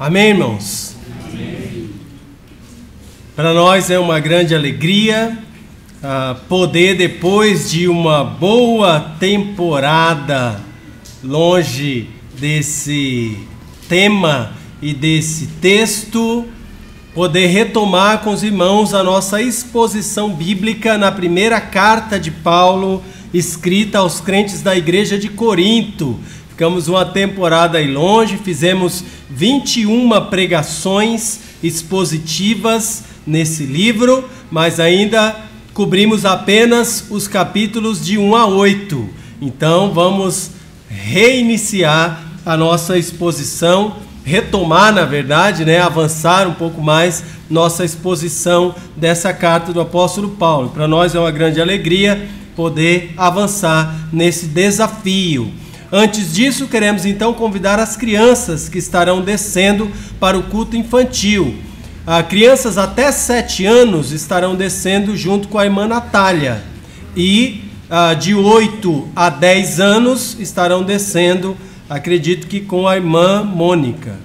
Amém, irmãos? Amém. Para nós é uma grande alegria poder, depois de uma boa temporada longe desse tema e desse texto, poder retomar com os irmãos a nossa exposição bíblica na primeira carta de Paulo, escrita aos crentes da igreja de Corinto. Ficamos uma temporada aí longe, fizemos 21 pregações expositivas nesse livro, mas ainda cobrimos apenas os capítulos de 1 a 8. Então vamos reiniciar a nossa exposição, retomar, na verdade, avançar um pouco mais nossa exposição dessa carta do apóstolo Paulo. Para nós é uma grande alegria poder avançar nesse desafio. Antes disso, queremos então convidar as crianças que estarão descendo para o culto infantil. Crianças até 7 anos estarão descendo junto com a irmã Natália. E de 8 a 10 anos estarão descendo, acredito que com a irmã Mônica.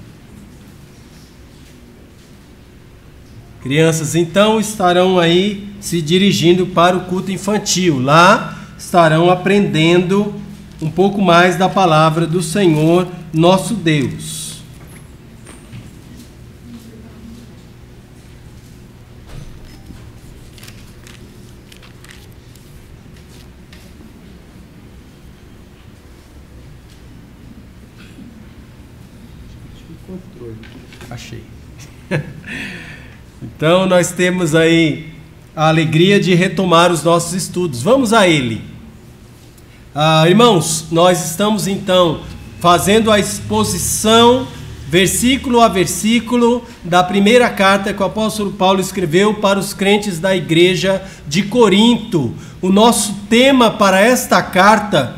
Crianças então estarão aí se dirigindo para o culto infantil. Lá estarão aprendendo um pouco mais da palavra do Senhor, nosso Deus. Achei. Então nós temos aí a alegria de retomar os nossos estudos. Vamos a ele. Irmãos, nós estamos então fazendo a exposição, versículo a versículo, da primeira carta que o apóstolo Paulo escreveu para os crentes da igreja de Corinto. O nosso tema para esta carta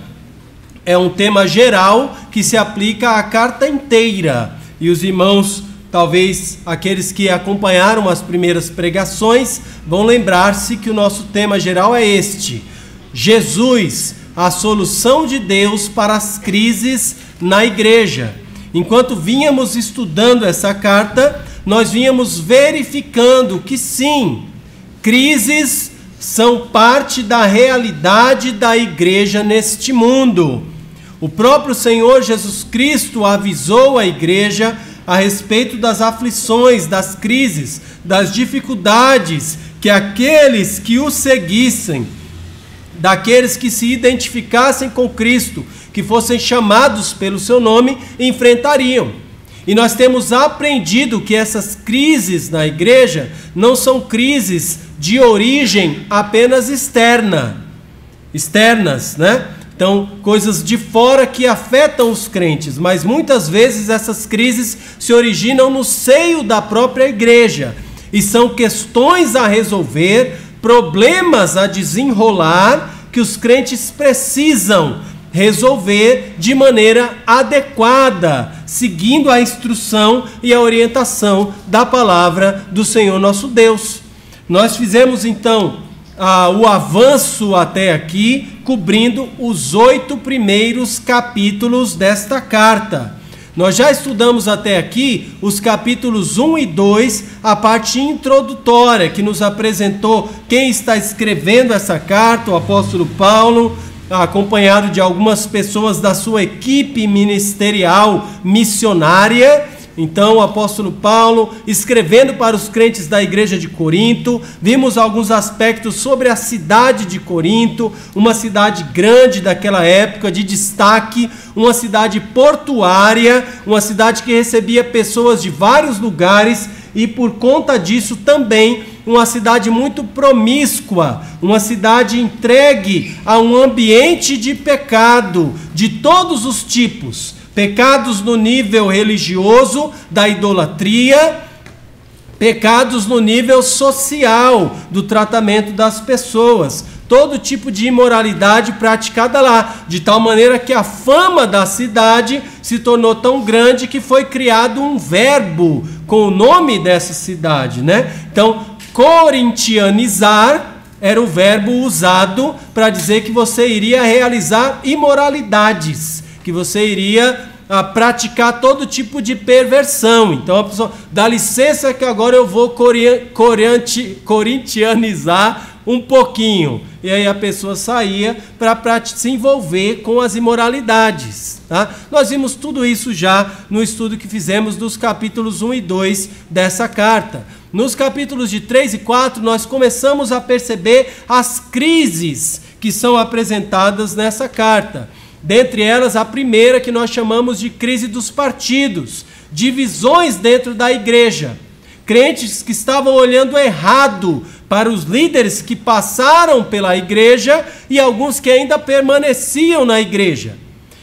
é um tema geral que se aplica à carta inteira. E os irmãos, talvez aqueles que acompanharam as primeiras pregações, vão lembrar-se que o nosso tema geral é este: Jesus, a solução de Deus para as crises na igreja. Enquanto vínhamos estudando essa carta, nós vínhamos verificando que sim, crises são parte da realidade da igreja neste mundo. O próprio Senhor Jesus Cristo avisou a igreja a respeito das aflições, das crises, das dificuldades que aqueles que o seguissem, daqueles que se identificassem com Cristo, que fossem chamados pelo seu nome, enfrentariam. E nós temos aprendido que essas crises na igreja não são crises de origem apenas externas, Então, coisas de fora que afetam os crentes, mas muitas vezes essas crises se originam no seio da própria igreja e são questões a resolver, problemas a desenrolar que os crentes precisam resolver de maneira adequada, seguindo a instrução e a orientação da palavra do Senhor nosso Deus. Nós fizemos então o avanço até aqui, cobrindo os 8 primeiros capítulos desta carta. Nós já estudamos até aqui os capítulos 1 e 2, a parte introdutória, que nos apresentou quem está escrevendo essa carta, o apóstolo Paulo, acompanhado de algumas pessoas da sua equipe ministerial missionária. Então, o apóstolo Paulo, escrevendo para os crentes da igreja de Corinto, vimos alguns aspectos sobre a cidade de Corinto, uma cidade grande daquela época, de destaque, uma cidade portuária, uma cidade que recebia pessoas de vários lugares e, por conta disso, também uma cidade muito promíscua, uma cidade entregue a um ambiente de pecado de todos os tipos. Pecados no nível religioso, da idolatria, pecados no nível social, do tratamento das pessoas, todo tipo de imoralidade praticada lá, de tal maneira que a fama da cidade se tornou tão grande que foi criado um verbo com o nome dessa cidade, Então, corintianizar era o verbo usado para dizer que você iria realizar imoralidades, que você iria praticar todo tipo de perversão. Então a pessoa, dá licença que agora eu vou corintianizar um pouquinho. E aí a pessoa saía para se envolver com as imoralidades. Tá? Nós vimos tudo isso já no estudo que fizemos dos capítulos 1 e 2 dessa carta. Nos capítulos de 3 e 4, nós começamos a perceber as crises que são apresentadas nessa carta. Dentre elas, a primeira que nós chamamos de crise dos partidos, divisões dentro da igreja. Crentes que estavam olhando errado para os líderes que passaram pela igreja e alguns que ainda permaneciam na igreja.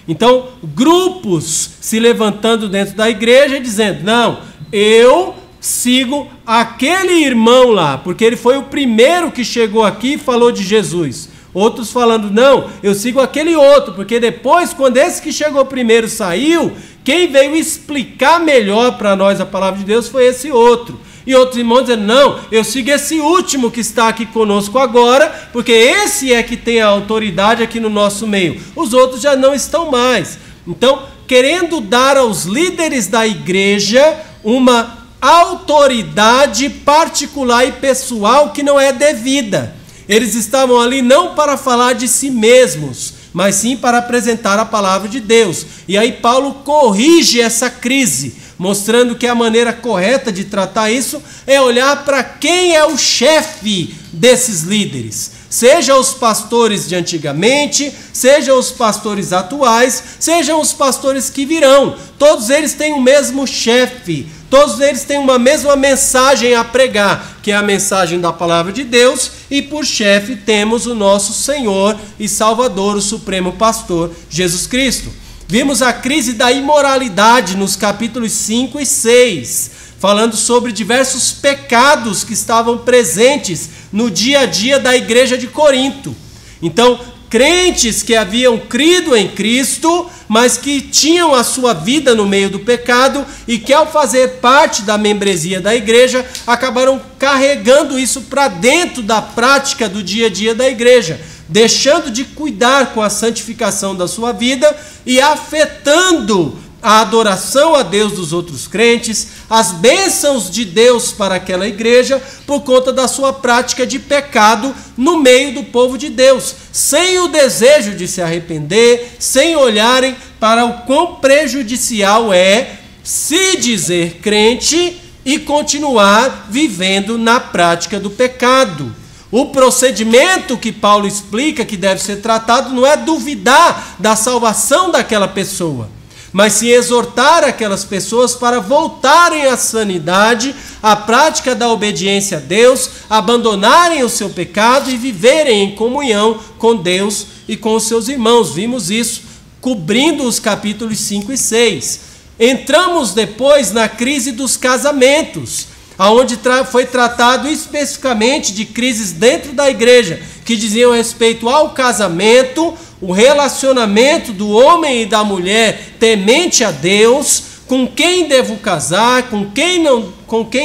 Então, grupos se levantando dentro da igreja dizendo, não, eu sigo aquele irmão lá, porque ele foi o primeiro que chegou aqui e falou de Jesus. Outros falando, não, eu sigo aquele outro, porque depois, quando esse que chegou primeiro saiu, quem veio explicar melhor para nós a palavra de Deus foi esse outro. E outros irmãos dizendo, não, eu sigo esse último que está aqui conosco agora, porque esse é que tem a autoridade aqui no nosso meio. Os outros já não estão mais. Então, querendo dar aos líderes da igreja uma autoridade particular e pessoal que não é devida. Eles estavam ali não para falar de si mesmos, mas sim para apresentar a palavra de Deus. E aí Paulo corrige essa crise, mostrando que a maneira correta de tratar isso é olhar para quem é o chefe desses líderes. Seja os pastores de antigamente, sejam os pastores atuais, sejam os pastores que virão. Todos eles têm o mesmo chefe, todos eles têm uma mesma mensagem a pregar, que é a mensagem da palavra de Deus, e por chefe temos o nosso Senhor e Salvador, o Supremo Pastor, Jesus Cristo. Vimos a crise da imoralidade nos capítulos 5 e 6, falando sobre diversos pecados que estavam presentes no dia a dia da igreja de Corinto. Então, crentes que haviam crido em Cristo, mas que tinham a sua vida no meio do pecado e que, ao fazer parte da membresia da igreja, acabaram carregando isso para dentro da prática do dia a dia da igreja, deixando de cuidar com a santificação da sua vida e afetando a adoração a Deus dos outros crentes, as bênçãos de Deus para aquela igreja, por conta da sua prática de pecado no meio do povo de Deus, sem o desejo de se arrepender, sem olharem para o quão prejudicial é se dizer crente e continuar vivendo na prática do pecado. O procedimento que Paulo explica que deve ser tratado não é duvidar da salvação daquela pessoa, mas sim exortar aquelas pessoas para voltarem à sanidade, à prática da obediência a Deus, abandonarem o seu pecado e viverem em comunhão com Deus e com os seus irmãos. Vimos isso cobrindo os capítulos 5 e 6. Entramos depois na crise dos casamentos, onde foi tratado especificamente de crises dentro da igreja, que diziam respeito ao casamento, o relacionamento do homem e da mulher temente a Deus, com quem devo casar, com quem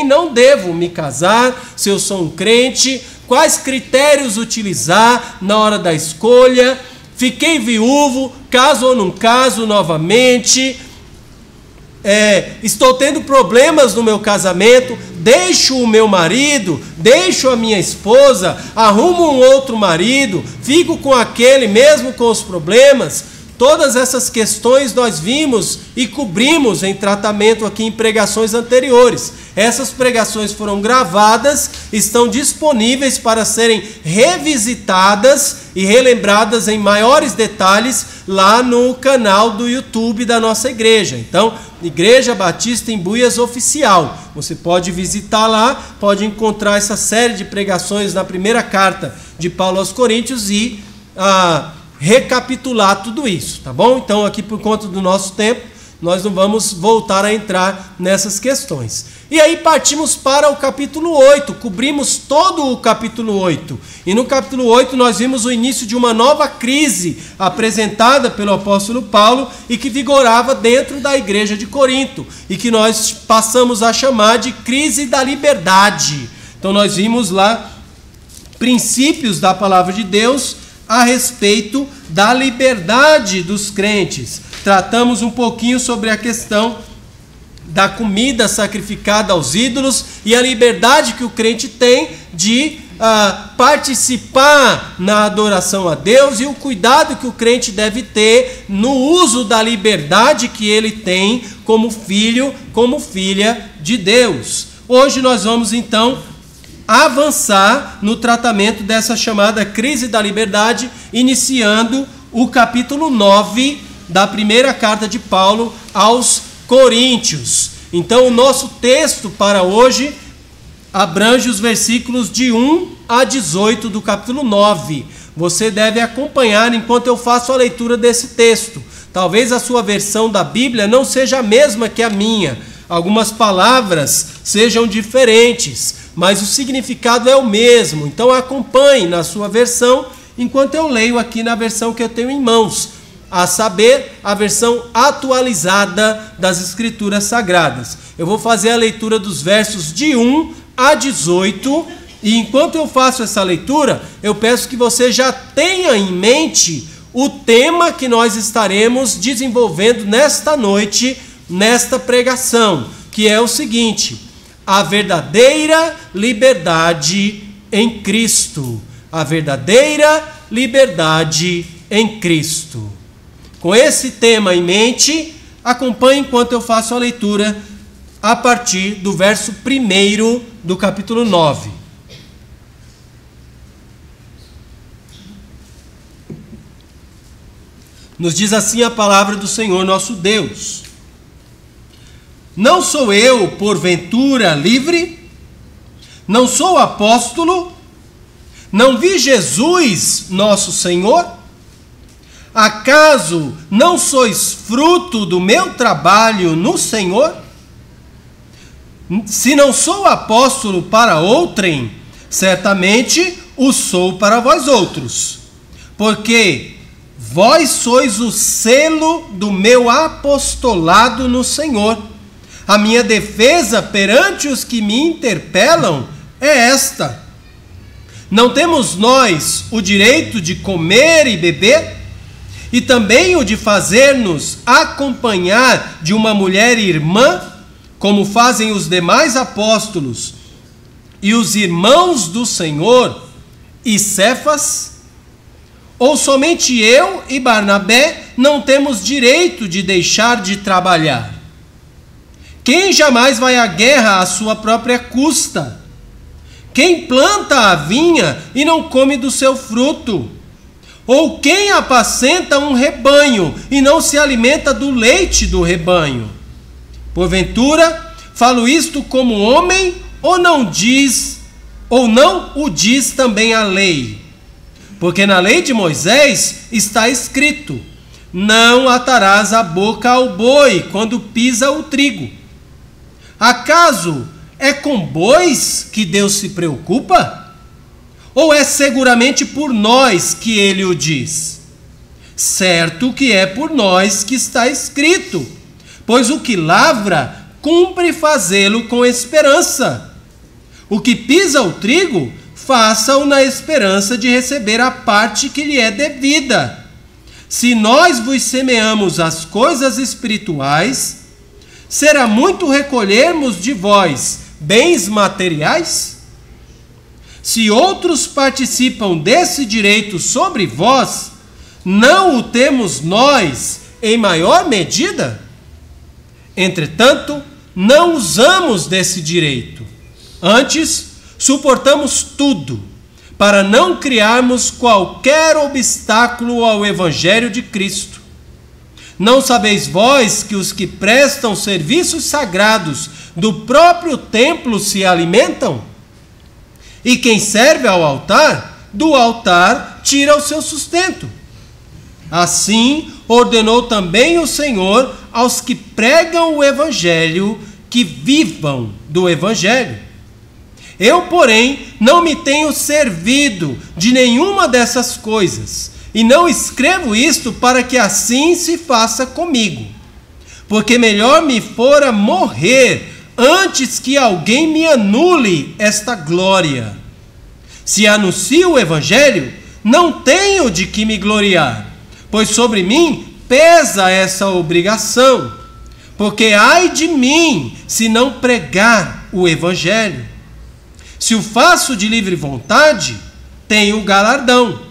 não devo me casar, se eu sou um crente, quais critérios utilizar na hora da escolha, fiquei viúvo, caso ou não caso novamente, estou tendo problemas no meu casamento, deixo o meu marido, deixo a minha esposa, arrumo um outro marido, fico com aquele mesmo com os problemas. Todas essas questões nós vimos e cobrimos em tratamento aqui em pregações anteriores. Essas pregações foram gravadas, estão disponíveis para serem revisitadas e relembradas em maiores detalhes lá no canal do YouTube da nossa igreja. Então, Igreja Batista Embuias Oficial. Você pode visitar lá, pode encontrar essa série de pregações na primeira carta de Paulo aos Coríntios e recapitular tudo isso, tá bom? Então, aqui por conta do nosso tempo, nós não vamos voltar a entrar nessas questões. E aí partimos para o capítulo 8, cobrimos todo o capítulo 8. E no capítulo 8 nós vimos o início de uma nova crise apresentada pelo apóstolo Paulo e que vigorava dentro da igreja de Corinto e que nós passamos a chamar de crise da liberdade. Então nós vimos lá princípios da palavra de Deus a respeito da liberdade dos crentes. tratamos um pouquinho sobre a questão da comida sacrificada aos ídolos e a liberdade que o crente tem de participar na adoração a Deus e o cuidado que o crente deve ter no uso da liberdade que ele tem como filho, como filha de Deus. Hoje nós vamos então avançar no tratamento dessa chamada crise da liberdade, iniciando o capítulo 9 da primeira carta de Paulo aos Coríntios. Então o nosso texto para hoje abrange os versículos de 1 a 18 do capítulo 9. Você deve acompanhar enquanto eu faço a leitura desse texto. Talvez a sua versão da Bíblia não seja a mesma que a minha. Algumas palavras sejam diferentes, mas o significado é o mesmo. Então acompanhe na sua versão enquanto eu leio aqui na versão que eu tenho em mãos, a saber, a versão atualizada das Escrituras Sagradas. Eu vou fazer a leitura dos versos de 1 a 18, e enquanto eu faço essa leitura, eu peço que você já tenha em mente o tema que nós estaremos desenvolvendo nesta noite, nesta pregação, que é o seguinte: a verdadeira liberdade em Cristo. A verdadeira liberdade em Cristo. Com esse tema em mente, acompanhe enquanto eu faço a leitura a partir do verso 1 do capítulo 9. Nos diz assim a palavra do Senhor nosso Deus: não sou eu, porventura, livre? Não sou apóstolo? Não vi Jesus, nosso Senhor? Acaso não sois fruto do meu trabalho no Senhor? Se não sou apóstolo para outrem, certamente o sou para vós outros, porque vós sois o selo do meu apostolado no Senhor. A minha defesa perante os que me interpelam é esta: não temos nós o direito de comer e beber? E também o de fazer-nos acompanhar de uma mulher irmã, como fazem os demais apóstolos e os irmãos do Senhor e Cefas? Ou somente eu e Barnabé não temos direito de deixar de trabalhar? Quem jamais vai à guerra à sua própria custa? Quem planta a vinha e não come do seu fruto? Ou quem apacenta um rebanho e não se alimenta do leite do rebanho? Porventura, falo isto como homem, ou não o diz também a lei? Porque na lei de Moisés está escrito: não atarás a boca ao boi quando pisa o trigo. Acaso é com bois que Deus se preocupa? Ou é seguramente por nós que ele o diz? Certo que é por nós que está escrito: pois o que lavra, cumpre fazê-lo com esperança. O que pisa o trigo, faça-o na esperança de receber a parte que lhe é devida. Se nós vos semeamos as coisas espirituais, será muito recolhermos de vós bens materiais? Se outros participam desse direito sobre vós, não o temos nós em maior medida? Entretanto, não usamos desse direito. Antes, suportamos tudo, para não criarmos qualquer obstáculo ao Evangelho de Cristo. Não sabeis vós que os que prestam serviços sagrados do próprio templo se alimentam? E quem serve ao altar, do altar tira o seu sustento. Assim ordenou também o Senhor aos que pregam o Evangelho que vivam do Evangelho. Eu, porém, não me tenho servido de nenhuma dessas coisas, e não escrevo isto para que assim se faça comigo, porque melhor me fora morrer antes que alguém me anule esta glória. Se anuncio o Evangelho, não tenho de que me gloriar, pois sobre mim pesa essa obrigação, porque ai de mim se não pregar o evangelho. Se o faço de livre vontade, tenho galardão,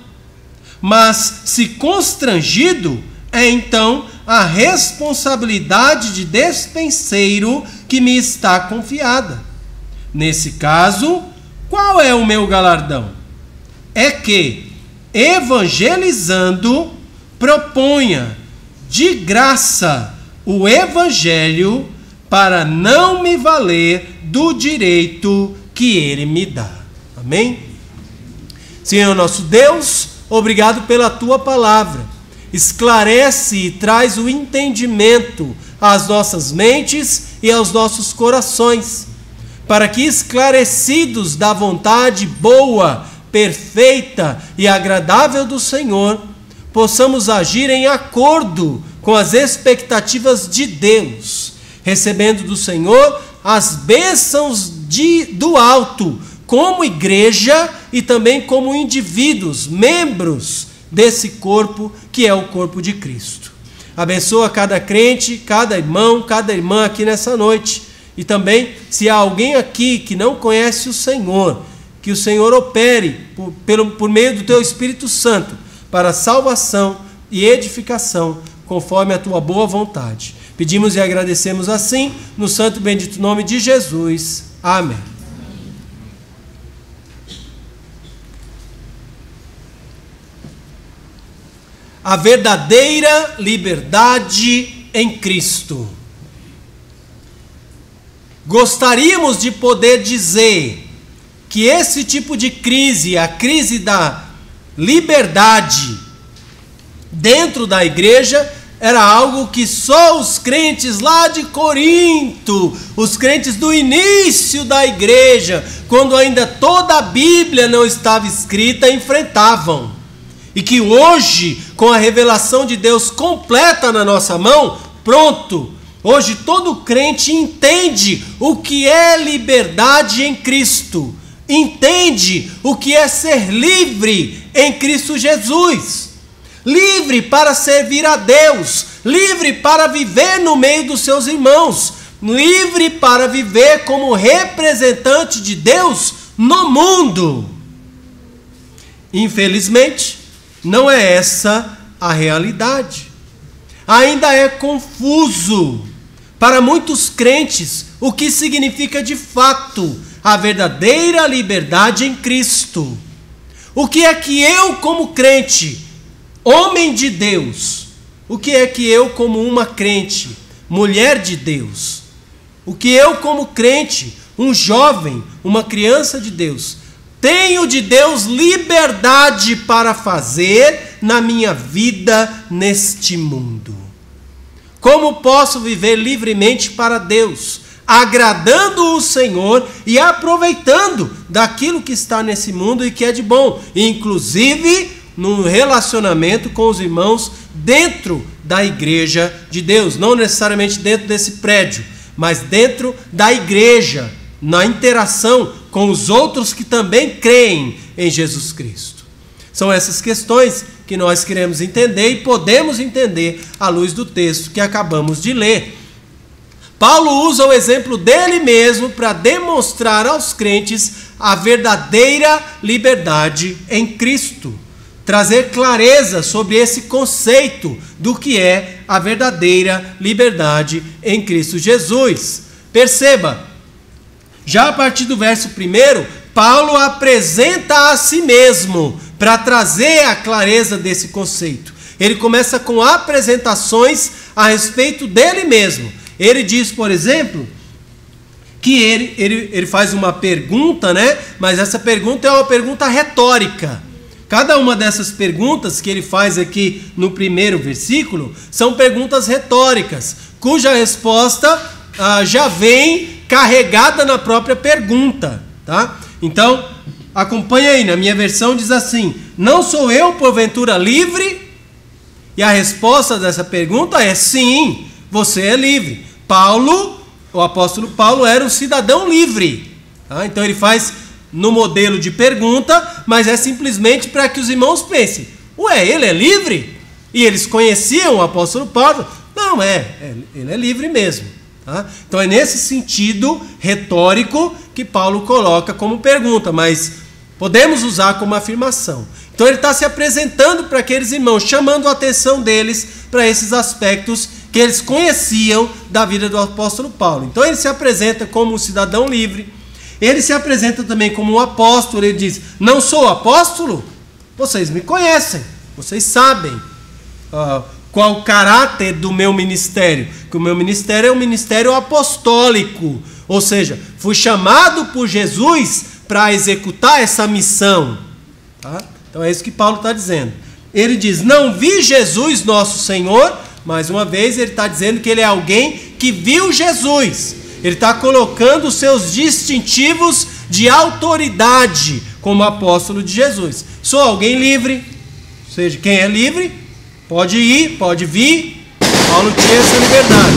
mas se constrangido, é então a responsabilidade de despenseiro que me está confiada. Nesse caso, qual é o meu galardão? É que, evangelizando, proponha de graça o evangelho para não me valer do direito que ele me dá. Amém? Senhor nosso Deus, obrigado pela tua palavra. Esclarece e traz o entendimento às nossas mentes e aos nossos corações, para que, esclarecidos da vontade boa, perfeita e agradável do Senhor, possamos agir em acordo com as expectativas de Deus, recebendo do Senhor as bênçãos do alto, como igreja e também como indivíduos, membros desse corpo que é o corpo de Cristo. Abençoa cada crente, cada irmão, cada irmã aqui nessa noite. E também, se há alguém aqui que não conhece o Senhor, que o Senhor opere por meio do teu Espírito Santo para salvação e edificação, conforme a tua boa vontade. Pedimos e agradecemos assim, no santo e bendito nome de Jesus. Amém. A verdadeira liberdade em Cristo. Gostaríamos de poder dizer que esse tipo de crise, a crise da liberdade dentro da igreja, era algo que só os crentes lá de Corinto, os crentes do início da igreja, quando ainda toda a Bíblia não estava escrita, enfrentavam. E que hoje, com a revelação de Deus completa na nossa mão, pronto, hoje todo crente entende o que é liberdade em Cristo, entende o que é ser livre em Cristo Jesus, livre para servir a Deus, livre para viver no meio dos seus irmãos, livre para viver como representante de Deus no mundo. Infelizmente, não é essa a realidade. Ainda é confuso para muitos crentes o que significa de fato a verdadeira liberdade em Cristo. O que é que eu, como crente, homem de Deus, o que é que eu, como uma crente, mulher de Deus, o que eu, como crente, um jovem, uma criança de Deus, tenho de Deus liberdade para fazer na minha vida neste mundo? Como posso viver livremente para Deus, agradando o Senhor e aproveitando daquilo que está nesse mundo e que é de bom, inclusive no relacionamento com os irmãos dentro da igreja de Deus, não necessariamente dentro desse prédio, mas dentro da igreja, na interação com os outros que também creem em Jesus Cristo. São essas questões que nós queremos entender e podemos entender à luz do texto que acabamos de ler. Paulo usa o exemplo dele mesmo para demonstrar aos crentes a verdadeira liberdade em Cristo, trazer clareza sobre esse conceito do que é a verdadeira liberdade em Cristo Jesus. Perceba, já a partir do verso 1, Paulo apresenta a si mesmo para trazer a clareza desse conceito. Ele começa com apresentações a respeito dele mesmo. Ele diz, por exemplo, que ele faz uma pergunta, né? Mas essa pergunta é uma pergunta retórica. Cada uma dessas perguntas que ele faz aqui no primeiro versículo são perguntas retóricas, cuja resposta já vem carregada na própria pergunta, tá? Então, acompanha aí, na minha versão diz assim: não sou eu porventura livre? E a resposta dessa pergunta é sim, você é livre. Paulo, o apóstolo Paulo, era um cidadão livre, tá? Então ele faz no modelo de pergunta, mas é simplesmente para que os irmãos pensem: ué, ele é livre? e eles conheciam o apóstolo Paulo, não, ele é livre mesmo. Tá? Então é nesse sentido retórico que Paulo coloca como pergunta, mas podemos usar como afirmação. Então ele está se apresentando para aqueles irmãos, chamando a atenção deles para esses aspectos que eles conheciam da vida do apóstolo Paulo. Então ele se apresenta como um cidadão livre, ele se apresenta também como um apóstolo, ele diz, não sou apóstolo? Vocês me conhecem, vocês sabem qual o caráter do meu ministério, que o meu ministério é um ministério apostólico, ou seja, fui chamado por Jesus para executar essa missão. Tá? Então é isso que Paulo está dizendo. Ele diz, não vi Jesus nosso Senhor, mais uma vez ele está dizendo que ele é alguém que viu Jesus. Ele está colocando os seus distintivos de autoridade como apóstolo de Jesus. Sou alguém livre, ou seja, quem é livre pode ir, pode vir. Paulo tinha essa liberdade.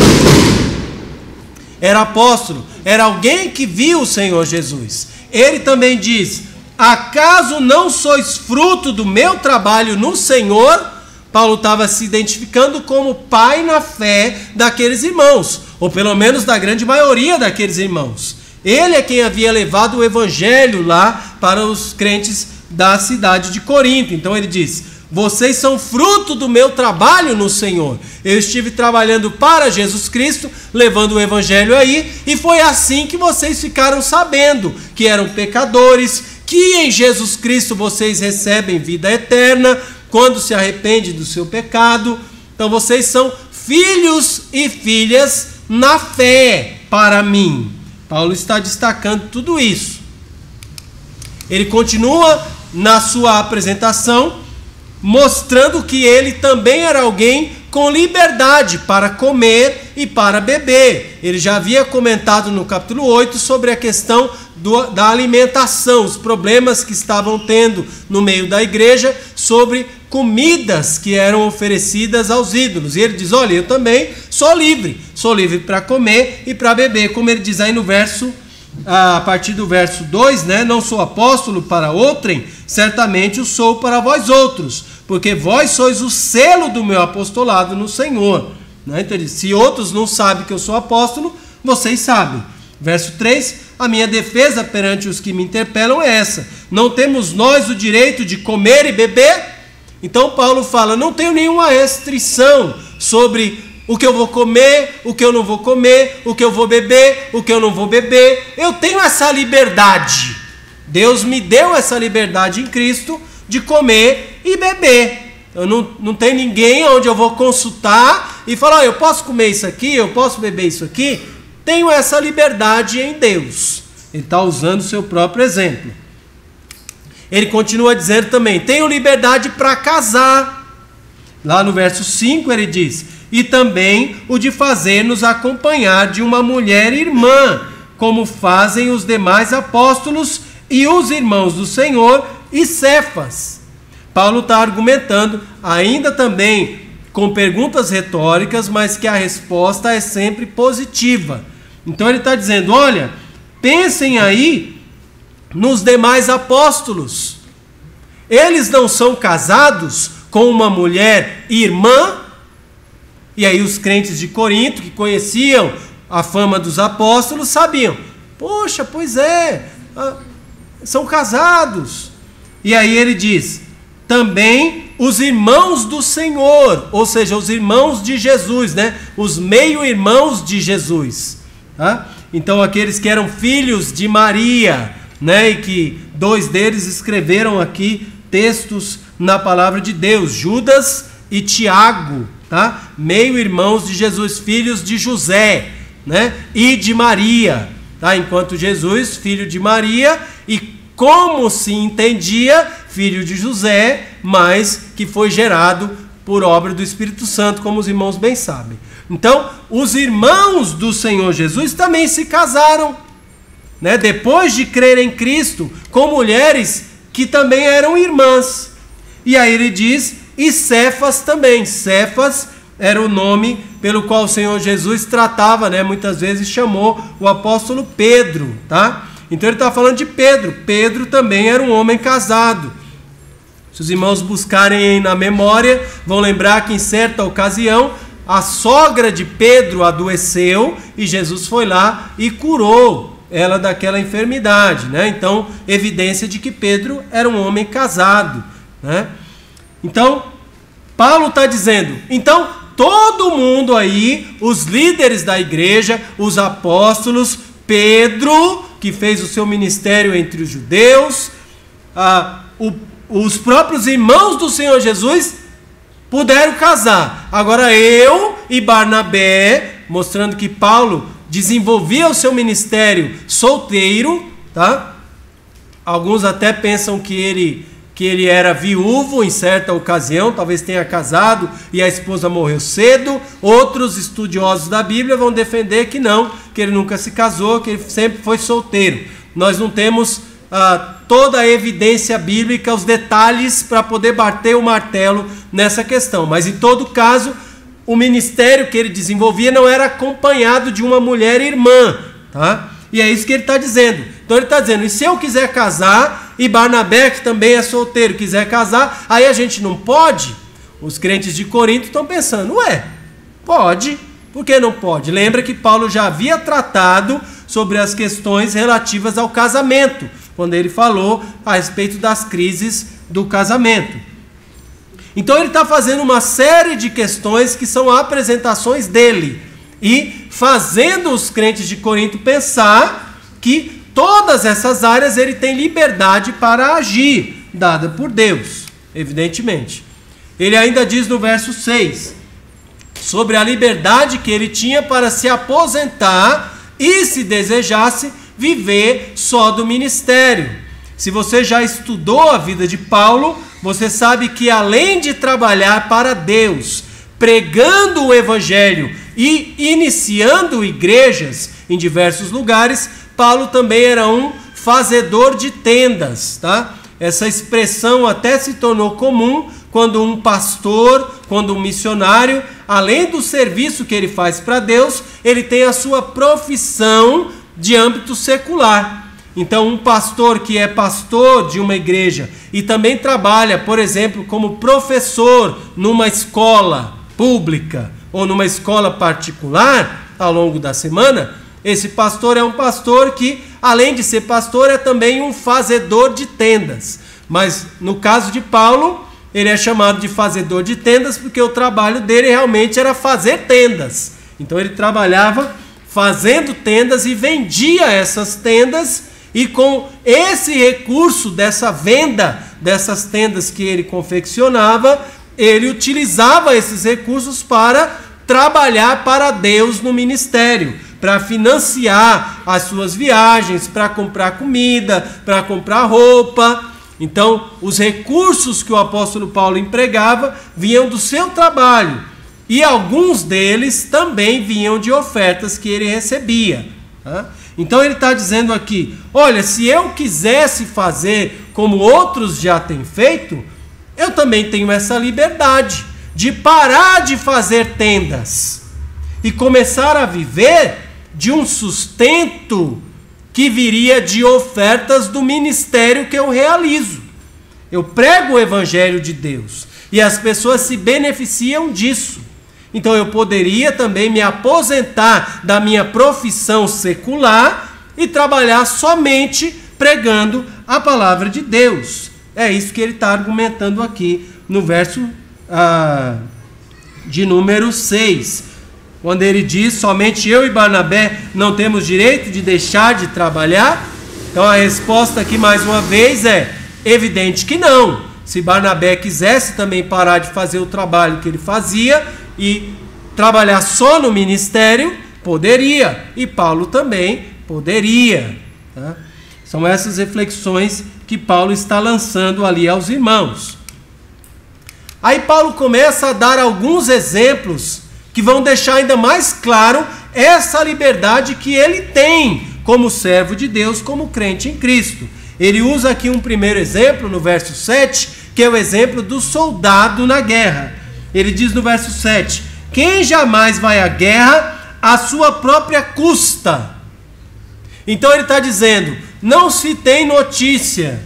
Era apóstolo, era alguém que viu o Senhor Jesus. Ele também diz, acaso não sois fruto do meu trabalho no Senhor? Paulo estava se identificando como pai na fé daqueles irmãos, ou pelo menos da grande maioria daqueles irmãos. Ele é quem havia levado o evangelho lá para os crentes da cidade de Corinto. Então ele diz, vocês são fruto do meu trabalho no Senhor. Eu estive trabalhando para Jesus Cristo, levando o evangelho aí, e foi assim que vocês ficaram sabendo que eram pecadores, que em Jesus Cristo vocês recebem vida eterna, quando se arrepende do seu pecado. Então vocês são filhos e filhas na fé para mim. Paulo está destacando tudo isso. Ele continua na sua apresentação, mostrando que ele também era alguém com liberdade para comer e para beber. Ele já havia comentado no capítulo 8 sobre a questão da alimentação, os problemas que estavam tendo no meio da igreja sobre comidas que eram oferecidas aos ídolos. E ele diz, olha, eu também sou livre para comer e para beber, como ele diz aí no verso, a partir do verso 2, né? Não sou apóstolo para outrem, certamente o sou para vós outros, porque vós sois o selo do meu apostolado no Senhor. Né? Então ele diz, se outros não sabem que eu sou apóstolo, vocês sabem. Verso 3, a minha defesa perante os que me interpelam é essa, não temos nós o direito de comer e beber? Então Paulo fala, não tenho nenhuma restrição sobre o que eu vou comer, o que eu não vou comer, o que eu vou beber, o que eu não vou beber. Eu tenho essa liberdade. Deus me deu essa liberdade em Cristo de comer e beber. Eu não tenho ninguém onde eu vou consultar e falar, eu posso comer isso aqui, eu posso beber isso aqui. Tenho essa liberdade em Deus. Ele está usando o seu próprio exemplo. Ele continua dizendo também, tenho liberdade para casar. Lá no verso 5 ele diz, e também o de fazer-nos acompanhar de uma mulher irmã, como fazem os demais apóstolos e os irmãos do Senhor e Cefas. Paulo está argumentando, ainda também com perguntas retóricas, mas que a resposta é sempre positiva. Então ele está dizendo, olha, pensem aí nos demais apóstolos. Eles não são casados com uma mulher irmã? E aí os crentes de Corinto, que conheciam a fama dos apóstolos, sabiam. Poxa, pois é, são casados. E aí ele diz, também os irmãos do Senhor, ou seja, os irmãos de Jesus, né? Os meio-irmãos de Jesus. Tá? Então aqueles que eram filhos de Maria, né? E que 2 deles escreveram aqui textos na palavra de Deus, Judas e Tiago, tá? Meio-irmãos de Jesus, filhos de José, né? E de Maria, tá? Enquanto Jesus, filho de Maria, e como se entendia, filho de José, mas que foi gerado por obra do Espírito Santo, como os irmãos bem sabem. Então, os irmãos do Senhor Jesus também se casaram, né? Depois de crer em Cristo, com mulheres que também eram irmãs. E aí ele diz, e Cefas também. Cefas era o nome pelo qual o Senhor Jesus tratava, né? Muitas vezes chamou o apóstolo Pedro, tá? Então ele está falando de Pedro. Pedro também era um homem casado. Se os irmãos buscarem na memória, vão lembrar que em certa ocasião a sogra de Pedro adoeceu e Jesus foi lá e curou ela daquela enfermidade, né? Então, evidência de que Pedro era um homem casado, né? Então, Paulo está dizendo, então todo mundo aí, os líderes da igreja, os apóstolos, Pedro, que fez o seu ministério entre os judeus, os próprios irmãos do Senhor Jesus puderam casar. Agora eu e Barnabé, mostrando que Paulo desenvolvia o seu ministério solteiro, tá? Alguns até pensam que ele era viúvo em certa ocasião, talvez tenha casado e a esposa morreu cedo. Outros estudiosos da Bíblia vão defender que não, que ele nunca se casou, que ele sempre foi solteiro. Nós não temos toda a evidência bíblica, os detalhes para poder bater o martelo nessa questão. Mas em todo caso, o ministério que ele desenvolvia não era acompanhado de uma mulher irmã, tá? E é isso que ele está dizendo. Então ele está dizendo, e se eu quiser casar, e Barnabé, que também é solteiro, quiser casar, aí a gente não pode? Os crentes de Corinto estão pensando, pode, por que não pode? Lembra que Paulo já havia tratado sobre as questões relativas ao casamento, quando ele falou a respeito das crises do casamento. Então ele está fazendo uma série de questões que são apresentações dele, e fazendo os crentes de Corinto pensar que todas essas áreas ele tem liberdade para agir, dada por Deus, evidentemente. Ele ainda diz no verso 6, sobre a liberdade que ele tinha para se aposentar e, se desejasse, viver só do ministério. Se você já estudou a vida de Paulo, você sabe que além de trabalhar para Deus, pregando o evangelho e iniciando igrejas em diversos lugares, Paulo também era um fazedor de tendas, tá? Essa expressão até se tornou comum quando um pastor, quando um missionário, além do serviço que ele faz para Deus, ele tem a sua profissão de âmbito secular. Então, um pastor que é pastor de uma igreja e também trabalha, por exemplo, como professor numa escola pública ou numa escola particular ao longo da semana, esse pastor é um pastor que, além de ser pastor, é também um fazedor de tendas. Mas no caso de Paulo, ele é chamado de fazedor de tendas porque o trabalho dele realmente era fazer tendas. Então ele trabalhava fazendo tendas e vendia essas tendas, e com esse recurso dessa venda dessas tendas que ele confeccionava, ele utilizava esses recursos para trabalhar para Deus no ministério, para financiar as suas viagens, para comprar comida, para comprar roupa. Então, os recursos que o apóstolo Paulo empregava vinham do seu trabalho, e alguns deles também vinham de ofertas que ele recebia, tá? Então ele está dizendo aqui, olha, se eu quisesse fazer como outros já têm feito, eu também tenho essa liberdade de parar de fazer tendas e começar a viver de um sustento que viria de ofertas do ministério que eu realizo. Eu prego o evangelho de Deus e as pessoas se beneficiam disso. Então eu poderia também me aposentar da minha profissão secular e trabalhar somente pregando a palavra de Deus. É isso que ele está argumentando aqui no verso de número 6. Quando ele diz, somente eu e Barnabé não temos direito de deixar de trabalhar. Então a resposta aqui mais uma vez é evidente que não. Se Barnabé quisesse também parar de fazer o trabalho que ele fazia e trabalhar só no ministério, poderia. E Paulo também poderia, tá? São essas reflexões que Paulo está lançando ali aos irmãos. Aí Paulo começa a dar alguns exemplos que vão deixar ainda mais claro essa liberdade que ele tem como servo de Deus, como crente em Cristo. Ele usa aqui um primeiro exemplo no verso 7, que é o exemplo do soldado na guerra. Ele diz no verso 7, quem jamais vai à guerra à sua própria custa? Então ele está dizendo, não se tem notícia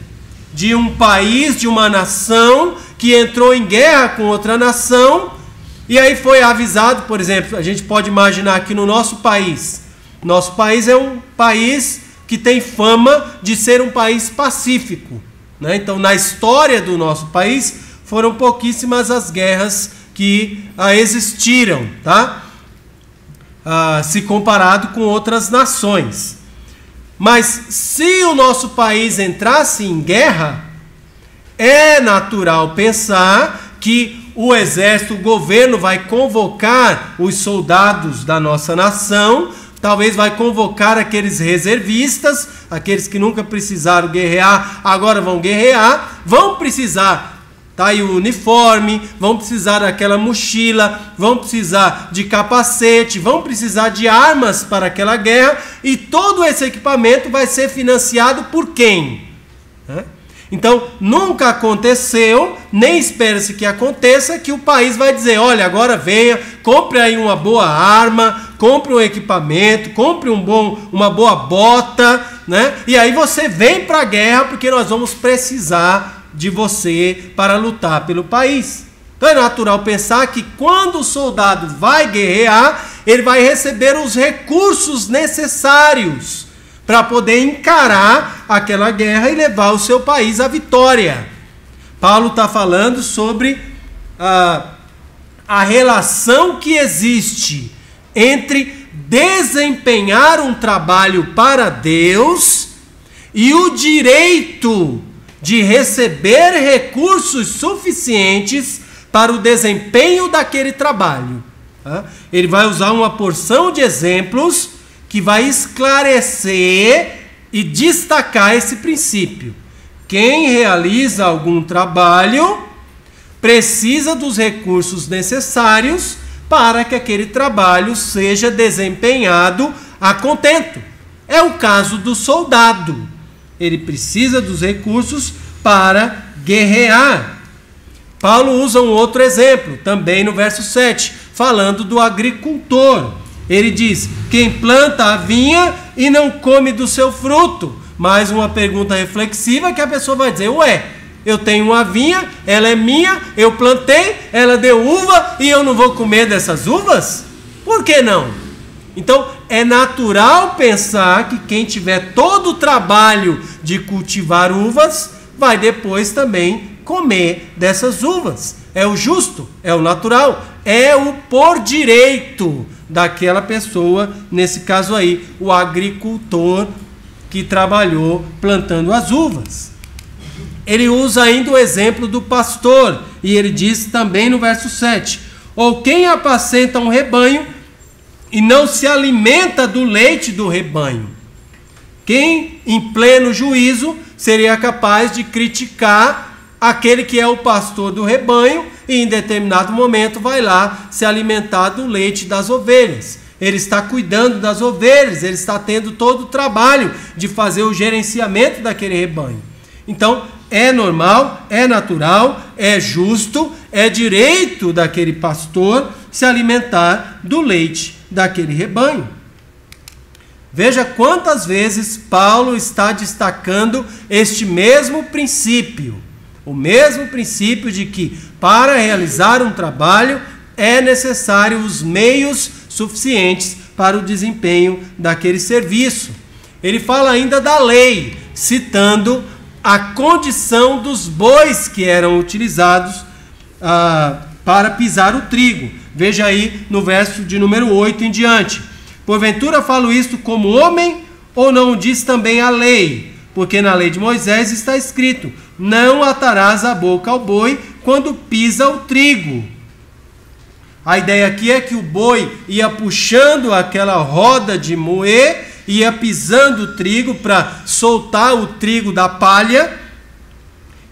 de um país, de uma nação que entrou em guerra com outra nação, e aí foi avisado, por exemplo, a gente pode imaginar aqui no nosso país. Nosso país é um país que tem fama de ser um país pacífico, né? Então, na história do nosso país, foram pouquíssimas as guerras que existiram, tá? Se comparado com outras nações. Mas se o nosso país entrasse em guerra, é natural pensar que o exército, o governo vai convocar os soldados da nossa nação, talvez vai convocar aqueles reservistas, aqueles que nunca precisaram guerrear, agora vão guerrear, vão precisar, tá aí o uniforme, vão precisar daquela mochila, vão precisar de capacete, vão precisar de armas para aquela guerra, e todo esse equipamento vai ser financiado por quem? Então, nunca aconteceu, nem espera-se que aconteça, que o país vai dizer, olha, agora venha, compre aí uma boa arma, compre um equipamento, compre uma boa bota, né? E aí você vem para a guerra, porque nós vamos precisar de você para lutar pelo país. Então é natural pensar que quando o soldado vai guerrear, ele vai receber os recursos necessários para poder encarar aquela guerra e levar o seu país à vitória. Paulo está falando sobre a relação que existe entre desempenhar um trabalho para Deus e o direito de receber recursos suficientes para o desempenho daquele trabalho. Ele vai usar uma porção de exemplos que vai esclarecer e destacar esse princípio. Quem realiza algum trabalho precisa dos recursos necessários para que aquele trabalho seja desempenhado a contento. É o caso do soldado. Ele precisa dos recursos para guerrear. Paulo usa um outro exemplo, também no verso 7, falando do agricultor. Ele diz, quem planta a vinha e não come do seu fruto. Mais uma pergunta reflexiva que a pessoa vai dizer, ué, eu tenho uma vinha, ela é minha, eu plantei, ela deu uva e eu não vou comer dessas uvas? Por que não? Então, é natural pensar que quem tiver todo o trabalho de cultivar uvas, vai depois também comer dessas uvas. É o justo, é o natural, é o por direito daquela pessoa, nesse caso aí, o agricultor que trabalhou plantando as uvas. Ele usa ainda o exemplo do pastor, e ele diz também no verso 7, ou quem apacenta um rebanho e não se alimenta do leite do rebanho. Quem, em pleno juízo, seria capaz de criticar aquele que é o pastor do rebanho e em determinado momento vai lá se alimentar do leite das ovelhas. Ele está cuidando das ovelhas, ele está tendo todo o trabalho de fazer o gerenciamento daquele rebanho. Então, é normal, é natural, é justo, é direito daquele pastor se alimentar do leite daquele rebanho. Veja quantas vezes Paulo está destacando este mesmo princípio. O mesmo princípio de que para realizar um trabalho é necessário os meios suficientes para o desempenho daquele serviço. Ele fala ainda da lei, citando a condição dos bois que eram utilizados para pisar o trigo. Veja aí no verso de número 8 em diante. Porventura falo isto como homem, ou não diz também a lei? Porque na lei de Moisés está escrito, não atarás a boca ao boi quando pisa o trigo. A ideia aqui é que o boi ia puxando aquela roda de moer, ia pisando o trigo para soltar o trigo da palha.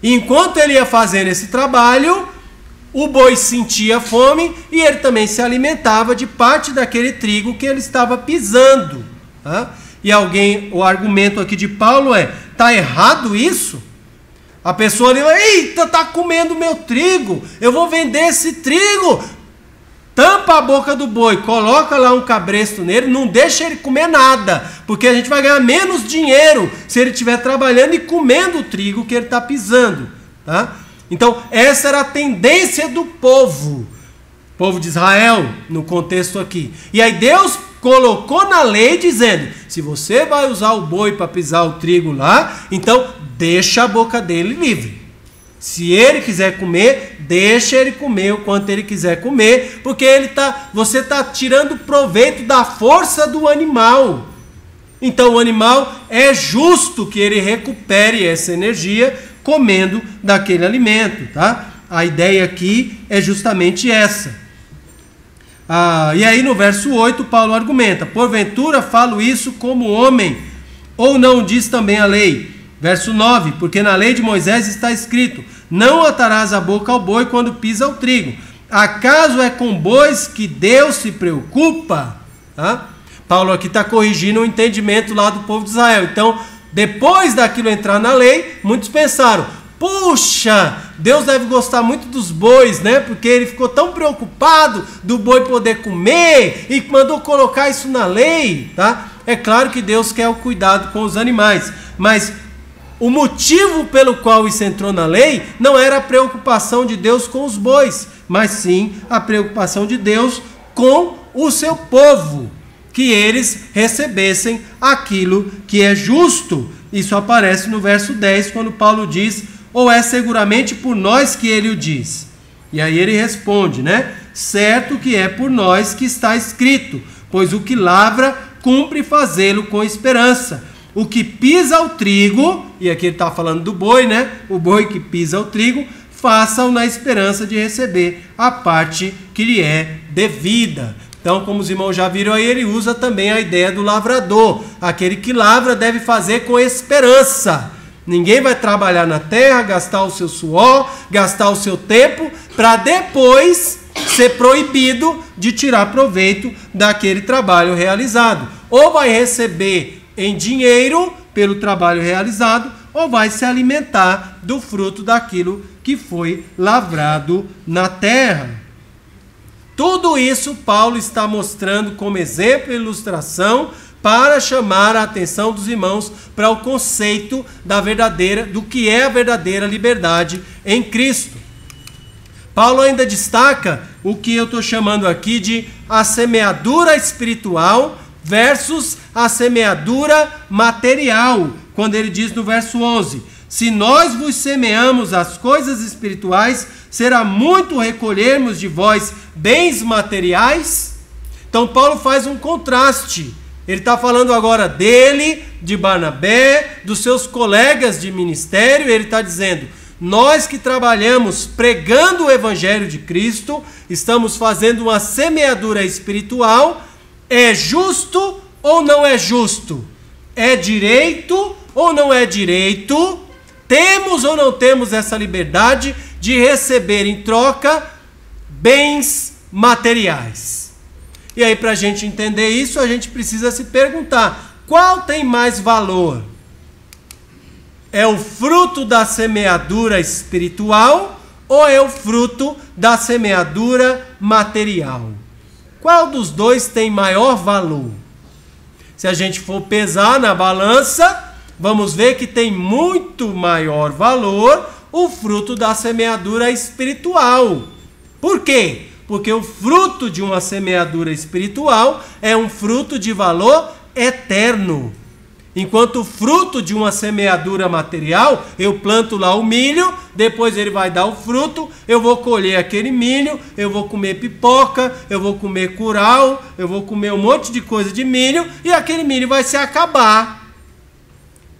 E enquanto ele ia fazendo esse trabalho, o boi sentia fome e ele também se alimentava de parte daquele trigo que ele estava pisando. E o argumento aqui de Paulo é, está errado isso? A pessoa ali, eita, está comendo meu trigo, eu vou vender esse trigo. tampa a boca do boi, coloca lá um cabresto nele, não deixa ele comer nada, porque a gente vai ganhar menos dinheiro se ele estiver trabalhando e comendo o trigo que ele está pisando, tá? Então, essa era a tendência do povo de Israel, no contexto aqui. E aí Deus colocou na lei dizendo, se você vai usar o boi para pisar o trigo lá, então deixa a boca dele livre. Se ele quiser comer, deixa ele comer o quanto ele quiser comer, porque você está tirando proveito da força do animal. Então o animal é justo que ele recupere essa energia comendo daquele alimento, tá? A ideia aqui é justamente essa. E aí no verso 8 Paulo argumenta, porventura falo isso como homem, ou não diz também a lei? Verso 9, porque na lei de Moisés está escrito, não atarás a boca ao boi quando pisa o trigo. Acaso é com bois que Deus se preocupa? Paulo aqui está corrigindo o entendimento lá do povo de Israel. Então, depois daquilo entrar na lei, muitos pensaram, puxa, Deus deve gostar muito dos bois, né? Porque ele ficou tão preocupado do boi poder comer e mandou colocar isso na lei, tá? É claro que Deus quer o cuidado com os animais, mas o motivo pelo qual isso entrou na lei não era a preocupação de Deus com os bois, mas sim a preocupação de Deus com o seu povo, que eles recebessem aquilo que é justo. Isso aparece no verso 10, quando Paulo diz, ou é seguramente por nós que ele o diz? E aí ele responde, né? Certo que é por nós que está escrito, pois o que lavra, cumpre fazê-lo com esperança. O que pisa o trigo, e aqui ele está falando do boi, né? O boi que pisa o trigo, faça-o na esperança de receber a parte que lhe é devida. Então, como os irmãos já viram aí, ele usa também a ideia do lavrador. Aquele que lavra deve fazer com esperança. Ninguém vai trabalhar na terra, gastar o seu suor, gastar o seu tempo, para depois ser proibido de tirar proveito daquele trabalho realizado. Ou vai receber em dinheiro pelo trabalho realizado, ou vai se alimentar do fruto daquilo que foi lavrado na terra. Tudo isso Paulo está mostrando como exemplo e ilustração para chamar a atenção dos irmãos para o conceito do que é a verdadeira liberdade em Cristo. Paulo ainda destaca o que eu estou chamando aqui de a semeadura espiritual versus a semeadura material, quando ele diz no verso 11, se nós vos semeamos as coisas espirituais, será muito recolhermos de vós bens materiais? Então Paulo faz um contraste. Ele está falando agora dele, de Barnabé, dos seus colegas de ministério. Ele está dizendo, nós que trabalhamos pregando o evangelho de Cristo, estamos fazendo uma semeadura espiritual. É justo ou não é justo? É direito ou não é direito? Temos ou não temos essa liberdade de receber em troca bens materiais? E aí, para a gente entender isso, a gente precisa se perguntar, qual tem mais valor? É o fruto da semeadura espiritual ou é o fruto da semeadura material? Qual dos dois tem maior valor? Se a gente for pesar na balança, vamos ver que tem muito maior valor o fruto da semeadura espiritual. Por quê? Porque o fruto de uma semeadura espiritual é um fruto de valor eterno. Enquanto o fruto de uma semeadura material, eu planto lá o milho, depois ele vai dar o fruto, eu vou colher aquele milho, eu vou comer pipoca, eu vou comer curau, eu vou comer um monte de coisa de milho, e aquele milho vai se acabar.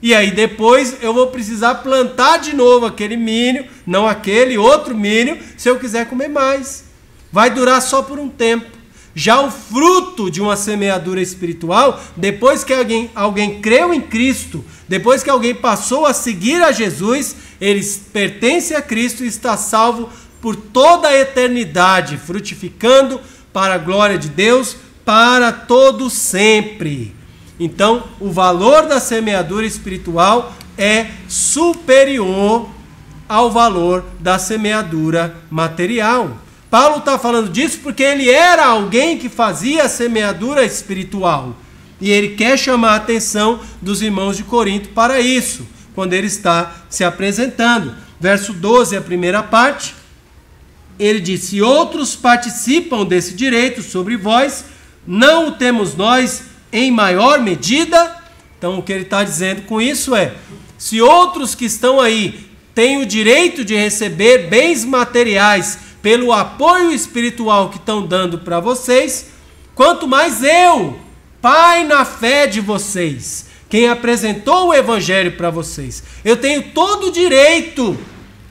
E aí depois eu vou precisar plantar de novo aquele milho, não aquele, outro milho, se eu quiser comer mais. Vai durar só por um tempo. Já o fruto de uma semeadura espiritual, depois que alguém creu em Cristo, depois que alguém passou a seguir a Jesus, ele pertence a Cristo e está salvo por toda a eternidade, frutificando para a glória de Deus, para todo sempre. Então, o valor da semeadura espiritual é superior ao valor da semeadura material. Paulo está falando disso porque ele era alguém que fazia a semeadura espiritual. E ele quer chamar a atenção dos irmãos de Corinto para isso, quando ele está se apresentando. Verso 12, a primeira parte, ele diz: se outros participam desse direito sobre vós, não o temos nós em maior medida? Então o que ele está dizendo com isso é, se outros que estão aí têm o direito de receber bens materiais pelo apoio espiritual que estão dando para vocês, quanto mais eu, pai na fé de vocês, quem apresentou o evangelho para vocês, eu tenho todo o direito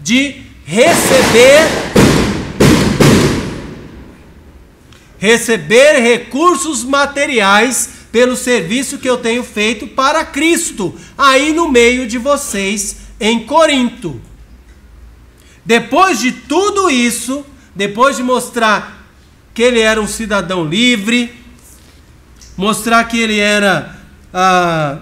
de receber recursos materiais pelo serviço que eu tenho feito para Cristo, aí no meio de vocês em Corinto. Depois de tudo isso, depois de mostrar que ele era um cidadão livre, mostrar que ele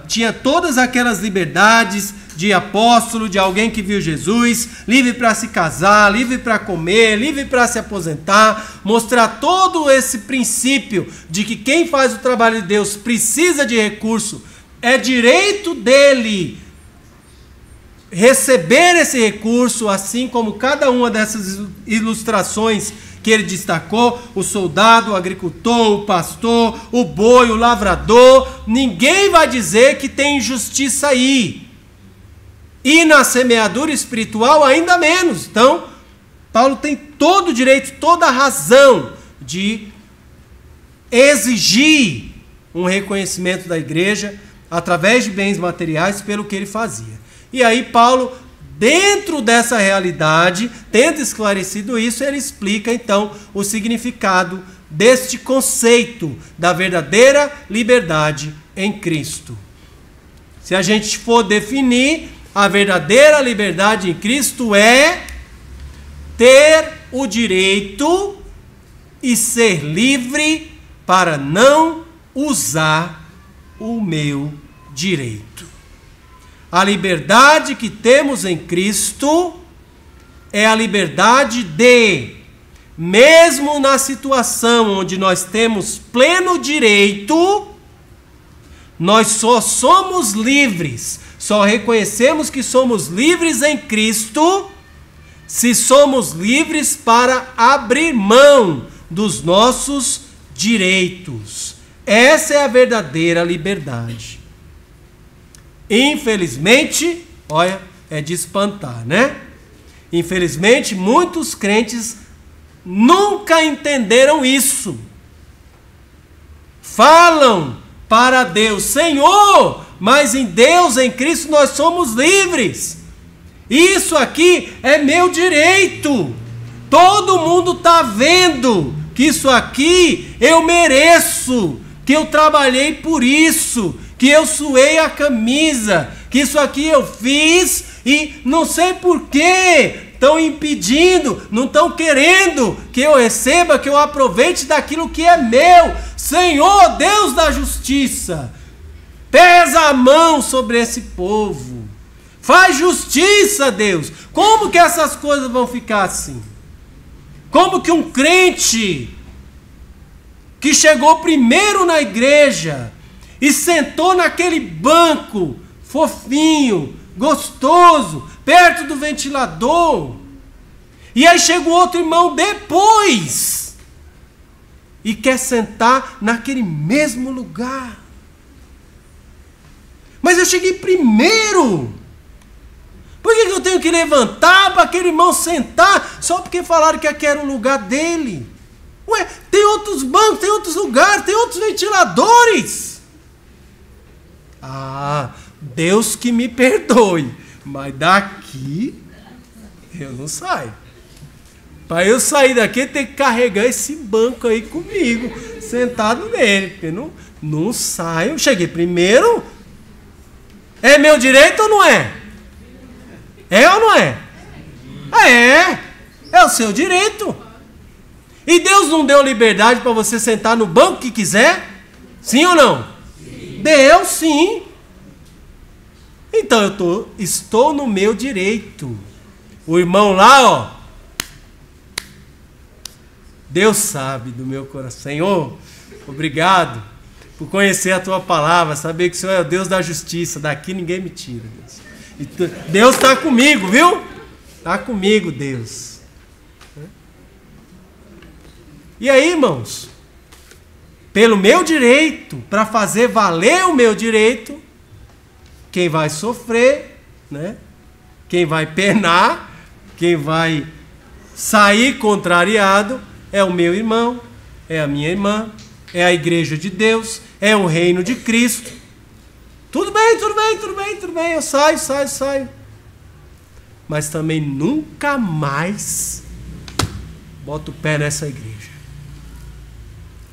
tinha todas aquelas liberdades de apóstolo, de alguém que viu Jesus, livre para se casar, livre para comer, livre para se aposentar, mostrar todo esse princípio de que quem faz o trabalho de Deus precisa de recurso, é direito dele receber esse recurso, assim como cada uma dessas ilustrações que ele destacou, o soldado, o agricultor, o pastor, o boi, o lavrador, ninguém vai dizer que tem injustiça aí. E na semeadura espiritual ainda menos. Então, Paulo tem todo o direito, toda a razão de exigir um reconhecimento da igreja através de bens materiais pelo que ele fazia. E aí Paulo, dentro dessa realidade, tendo esclarecido isso, ele explica então o significado deste conceito da verdadeira liberdade em Cristo. Se a gente for definir, a verdadeira liberdade em Cristo é ter o direito e ser livre para não usar o meu direito. A liberdade que temos em Cristo é a liberdade de, mesmo na situação onde nós temos pleno direito, nós só somos livres, só reconhecemos que somos livres em Cristo, se somos livres para abrir mão dos nossos direitos. Essa é a verdadeira liberdade. Infelizmente, olha, é de espantar, né? Infelizmente, muitos crentes nunca entenderam isso. Falam para Deus, Senhor, mas em Deus, em Cristo, nós somos livres. Isso aqui é meu direito. Todo mundo está vendo que isso aqui eu mereço, que eu trabalhei por isso, que eu suei a camisa, que isso aqui eu fiz e não sei por quê estão impedindo, não estão querendo que eu receba, que eu aproveite daquilo que é meu. Senhor, Deus da justiça, pesa a mão sobre esse povo, faz justiça, Deus. Como que essas coisas vão ficar assim? Como que um crente que chegou primeiro na igreja e sentou naquele banco fofinho, gostoso, perto do ventilador, e aí chega o outro irmão depois e quer sentar naquele mesmo lugar? Mas eu cheguei primeiro. Por que eu tenho que levantar para aquele irmão sentar só porque falaram que aqui era o lugar dele? Ué, tem outros bancos, tem outros lugares, tem outros ventiladores. Ah, Deus que me perdoe, mas daqui eu não saio. Para eu sair daqui, eu tenho que carregar esse banco aí comigo, sentado nele, porque não saio. Cheguei primeiro. É meu direito ou não é? É ou não é? É o seu direito. E Deus não deu liberdade para você sentar no banco que quiser? Sim ou não? Sim. Deu sim. Então eu estou no meu direito. O irmão lá, ó, Deus sabe do meu coração. Senhor, obrigado por conhecer a tua palavra, saber que o Senhor é o Deus da justiça. Daqui ninguém me tira, Deus. Deus está comigo, viu? Está comigo, Deus. E aí, irmãos, pelo meu direito, para fazer valer o meu direito, quem vai sofrer, né? Quem vai penar, quem vai sair contrariado é o meu irmão, é a minha irmã, é a igreja de Deus, é o reino de Cristo. Tudo bem, eu saio. Mas também nunca mais boto o pé nessa igreja.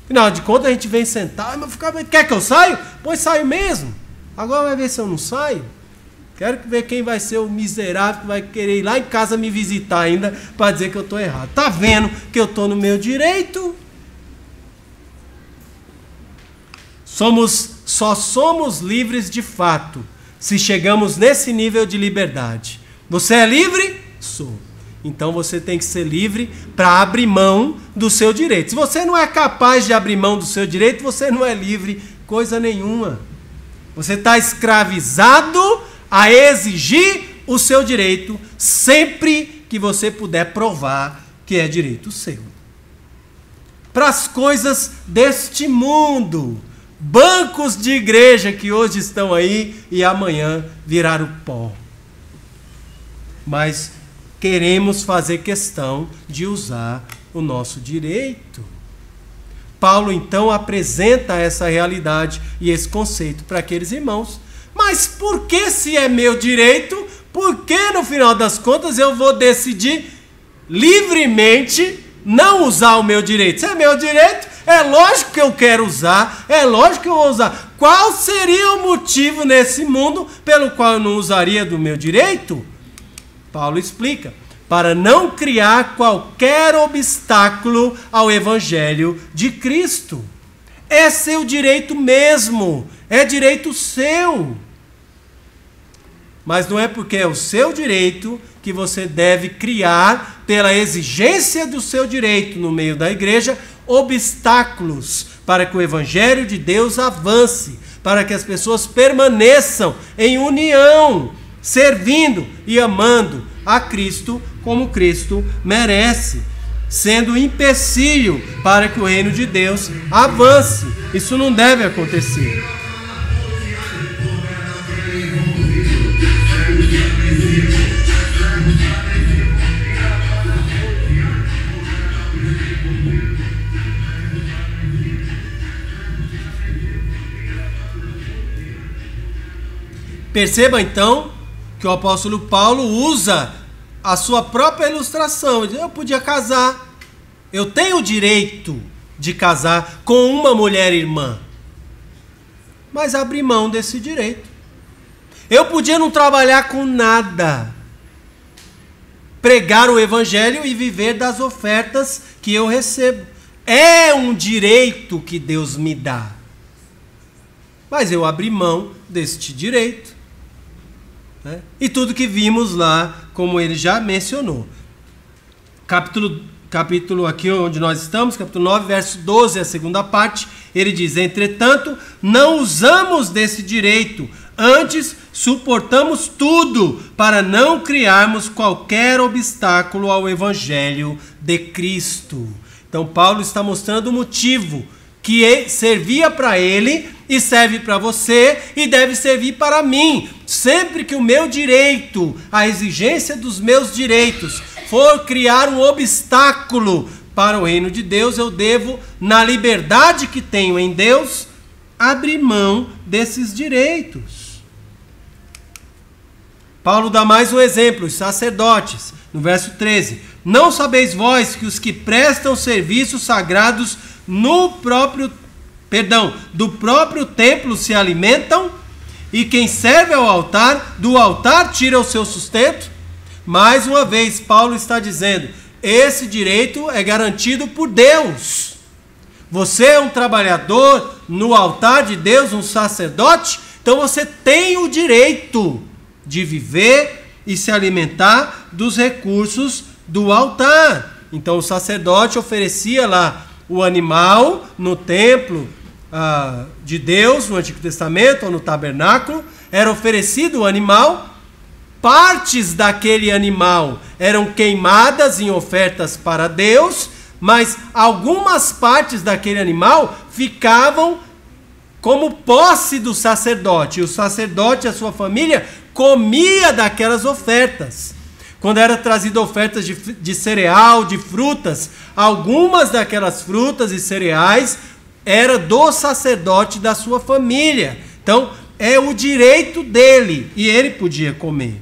Afinal de contas, a gente vem sentar, mas quer que eu saia? Pois saio mesmo. Agora vai ver se eu não saio. Quero ver quem vai ser o miserável que vai querer ir lá em casa me visitar ainda para dizer que eu estou errado. Está vendo que eu estou no meu direito? Só somos livres de fato se chegamos nesse nível de liberdade. Você é livre? Sou. Então você tem que ser livre para abrir mão do seu direito. Se você não é capaz de abrir mão do seu direito, você não é livre coisa nenhuma. Você está escravizado a exigir o seu direito sempre que você puder provar que é direito seu. Para as coisas deste mundo, bancos de igreja que hoje estão aí e amanhã viraram pó. Mas queremos fazer questão de usar o nosso direito. Paulo então apresenta essa realidade e esse conceito para aqueles irmãos. Mas por que, se é meu direito, por que no final das contas eu vou decidir livremente não usar o meu direito? Se é meu direito, é lógico que eu quero usar, é lógico que eu vou usar. Qual seria o motivo nesse mundo pelo qual eu não usaria do meu direito? Paulo explica: para não criar qualquer obstáculo ao evangelho de Cristo. É seu direito mesmo, é direito seu. Mas não é porque é o seu direito que você deve criar, pela exigência do seu direito no meio da igreja, obstáculos para que o evangelho de Deus avance, para que as pessoas permaneçam em união, servindo e amando a Cristo como Cristo merece, sendo empecilho para que o reino de Deus avance. Isso não deve acontecer. Perceba então que o apóstolo Paulo usa a sua própria ilustração. Eu podia casar, eu tenho o direito de casar com uma mulher irmã, mas abri mão desse direito. Eu podia não trabalhar com nada, pregar o evangelho e viver das ofertas que eu recebo. É um direito que Deus me dá, mas eu abri mão deste direito. E tudo que vimos lá, como ele já mencionou. Capítulo aqui onde nós estamos, capítulo 9, verso 12, a segunda parte, ele diz: entretanto, não usamos desse direito, antes suportamos tudo, para não criarmos qualquer obstáculo ao evangelho de Cristo. Então Paulo está mostrando o motivo que servia para ele e serve para você e deve servir para mim. Sempre que o meu direito, a exigência dos meus direitos, for criar um obstáculo para o reino de Deus, eu devo, na liberdade que tenho em Deus, abrir mão desses direitos. Paulo dá mais um exemplo, os sacerdotes, no verso 13. Não sabeis vós que os que prestam serviços sagrados do próprio templo se alimentam, e quem serve ao altar, do altar tira o seu sustento? Mais uma vez, Paulo está dizendo, esse direito é garantido por Deus. Você é um trabalhador no altar de Deus, um sacerdote, então você tem o direito de viver e se alimentar dos recursos do altar. Então o sacerdote oferecia lá o animal no templo de Deus, no Antigo Testamento, ou no tabernáculo. Era oferecido o animal, partes daquele animal eram queimadas em ofertas para Deus, mas algumas partes daquele animal ficavam como posse do sacerdote. E o sacerdote e a sua família comia daquelas ofertas. Quando era trazida ofertas de cereal, de frutas, algumas daquelas frutas e cereais era do sacerdote da sua família. Então, é o direito dele e ele podia comer.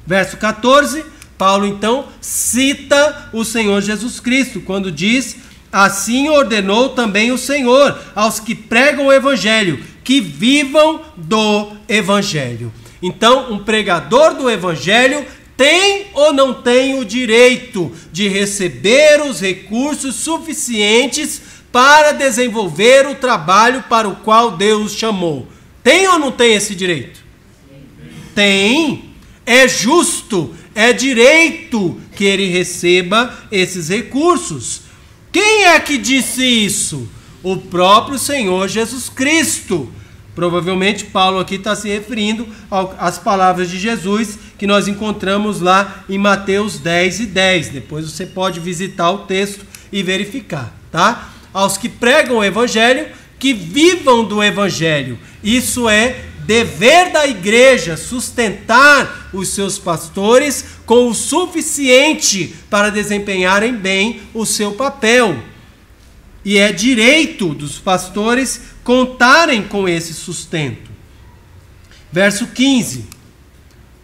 Verso 14, Paulo então cita o Senhor Jesus Cristo, quando diz: assim ordenou também o Senhor aos que pregam o evangelho, que vivam do evangelho. Então, um pregador do evangelho tem ou não tem o direito de receber os recursos suficientes para desenvolver o trabalho para o qual Deus chamou? Tem ou não tem esse direito? Tem. É justo, é direito que ele receba esses recursos. Quem é que disse isso? O próprio Senhor Jesus Cristo. Provavelmente Paulo aqui está se referindo às palavras de Jesus que nós encontramos lá em Mateus 10:10. Depois você pode visitar o texto e verificar, tá? Aos que pregam o evangelho, que vivam do evangelho. Isso é dever da igreja, sustentar os seus pastores com o suficiente para desempenharem bem o seu papel. E é direito dos pastores contarem com esse sustento. Verso 15.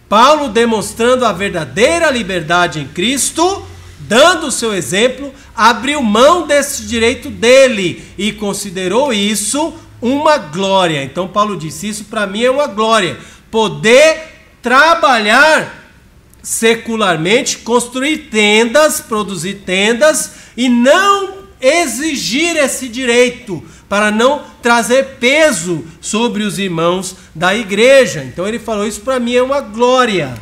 Paulo, demonstrando a verdadeira liberdade em Cristo, dando o seu exemplo, abriu mão desse direito dele e considerou isso uma glória. Então Paulo disse: isso para mim é uma glória, poder trabalhar secularmente, construir tendas, produzir tendas e não exigir esse direito, para não trazer peso sobre os irmãos da igreja. Então ele falou: isso para mim é uma glória.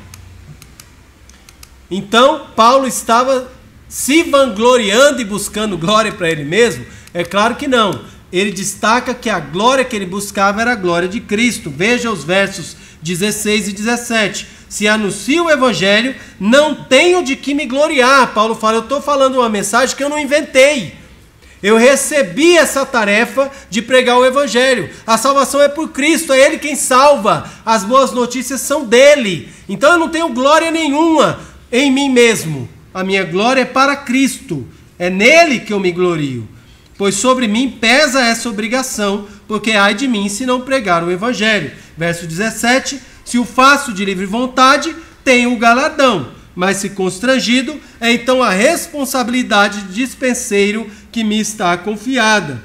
Então Paulo estava se vangloriando e buscando glória para ele mesmo? É claro que não. Ele destaca que a glória que ele buscava era a glória de Cristo. Veja os versos 16 e 17. Se anuncio o evangelho, não tenho de que me gloriar. Paulo fala: eu estou falando uma mensagem que eu não inventei. Eu recebi essa tarefa de pregar o evangelho. A salvação é por Cristo, é Ele quem salva. As boas notícias são dele. Então eu não tenho glória nenhuma em mim mesmo. A minha glória é para Cristo. É nele que eu me glorio. Pois sobre mim pesa essa obrigação, porque ai de mim se não pregar o evangelho. Verso 17. Se o faço de livre vontade, tenho o galardão. Mas se constrangido, é então a responsabilidade de dispenseiro que me está confiada.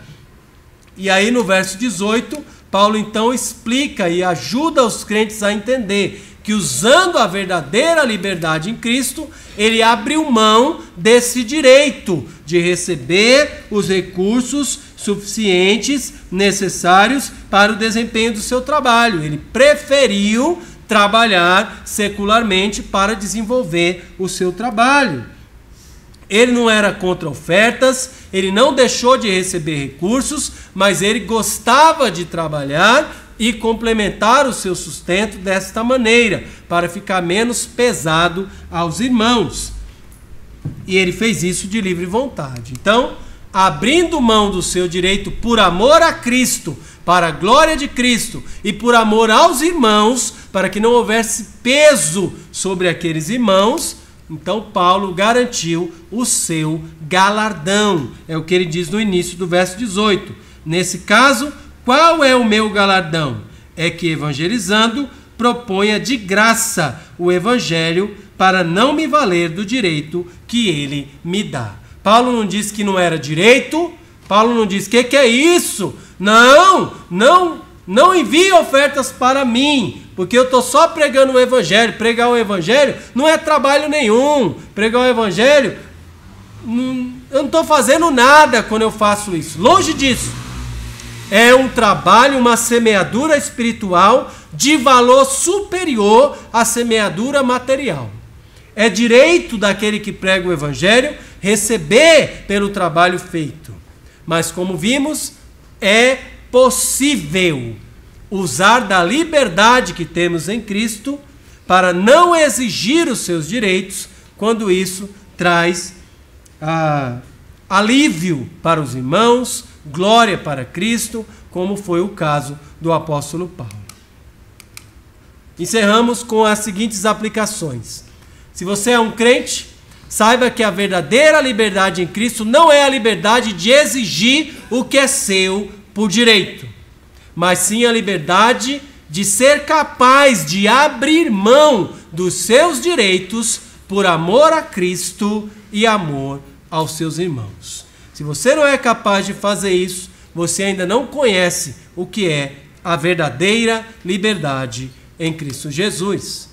E aí no verso 18, Paulo então explica e ajuda os crentes a entender que, usando a verdadeira liberdade em Cristo, ele abriu mão desse direito de receber os recursos suficientes necessários para o desempenho do seu trabalho. Ele preferiu trabalhar secularmente para desenvolver o seu trabalho. Ele não era contra ofertas, ele não deixou de receber recursos, mas ele gostava de trabalhar e complementar o seu sustento desta maneira, para ficar menos pesado aos irmãos. E ele fez isso de livre vontade. Então, abrindo mão do seu direito por amor a Cristo, para a glória de Cristo e por amor aos irmãos, para que não houvesse peso sobre aqueles irmãos, então Paulo garantiu o seu galardão. É o que ele diz no início do verso 18. Nesse caso, qual é o meu galardão? É que, evangelizando, proponha de graça o evangelho para não me valer do direito que ele me dá. Paulo não disse que não era direito. Paulo não disse: que é isso? Não envie ofertas para mim, porque eu estou só pregando o evangelho. Pregar o evangelho não é trabalho nenhum. Pregar o evangelho, eu não estou fazendo nada quando eu faço isso. Longe disso. É um trabalho, uma semeadura espiritual de valor superior à semeadura material. É direito daquele que prega o evangelho receber pelo trabalho feito. Mas como vimos, é possível usar da liberdade que temos em Cristo para não exigir os seus direitos, quando isso traz alívio para os irmãos, glória para Cristo, como foi o caso do apóstolo Paulo. Encerramos com as seguintes aplicações. Se você é um crente, saiba que a verdadeira liberdade em Cristo não é a liberdade de exigir o que é seu por direito, mas sim a liberdade de ser capaz de abrir mão dos seus direitos por amor a Cristo e amor aos seus irmãos. Se você não é capaz de fazer isso, você ainda não conhece o que é a verdadeira liberdade em Cristo Jesus.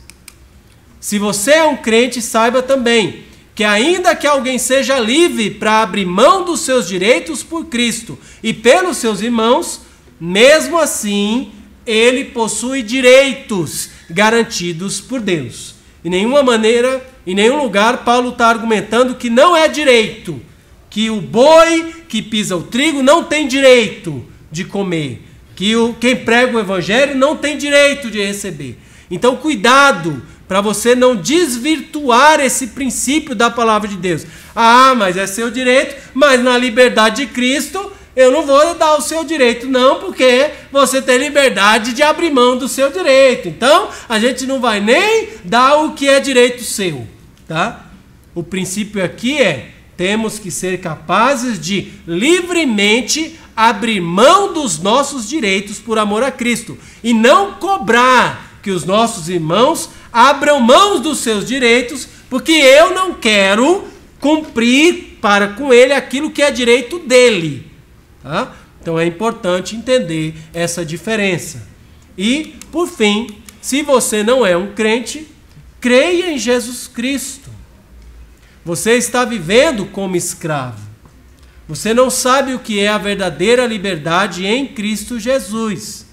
Se você é um crente, saiba também que ainda que alguém seja livre para abrir mão dos seus direitos por Cristo e pelos seus irmãos, mesmo assim, ele possui direitos garantidos por Deus. De nenhuma maneira, em nenhum lugar, Paulo está argumentando que não é direito, que o boi que pisa o trigo não tem direito de comer, que quem prega o evangelho não tem direito de receber. Então, cuidado para você não desvirtuar esse princípio da palavra de Deus. Ah, mas é seu direito, mas na liberdade de Cristo eu não vou dar o seu direito não, porque você tem liberdade de abrir mão do seu direito. Então, a gente não vai nem dar o que é direito seu, tá? O princípio aqui é: temos que ser capazes de livremente abrir mão dos nossos direitos por amor a Cristo e não cobrar que os nossos irmãos abram mão dos seus direitos, porque eu não quero cumprir para com ele aquilo que é direito dele. Tá? Então é importante entender essa diferença. E, por fim, se você não é um crente, creia em Jesus Cristo. Você está vivendo como escravo. Você não sabe o que é a verdadeira liberdade em Cristo Jesus.